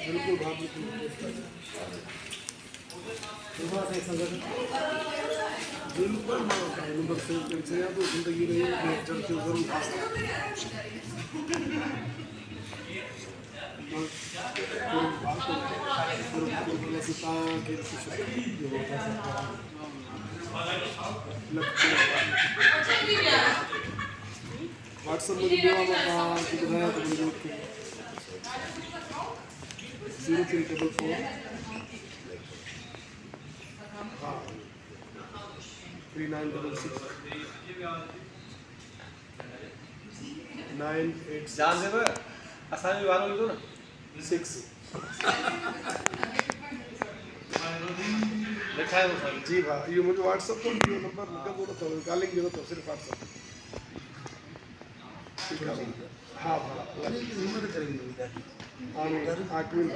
बिल्कुल भाभी बिल्कुल नंबर से तो जिंदगी रही चलते जरूर व्हाट्सएप में देवा बाबा की बनाया तो जरूर 0344 हाँ 3966 986 जान देव असां भी वारो ईंदो न 6 लिखायो साईं जी भाउ इहो मुंहिंजो व्हाट्सएप तो इहो नंबर लॻंदो न अथव कॉलिंग जो न अथव सिर्फ़ु व्हाट्सएप ठीकु आहे हा हा हिम्मत करे आमीन आमीन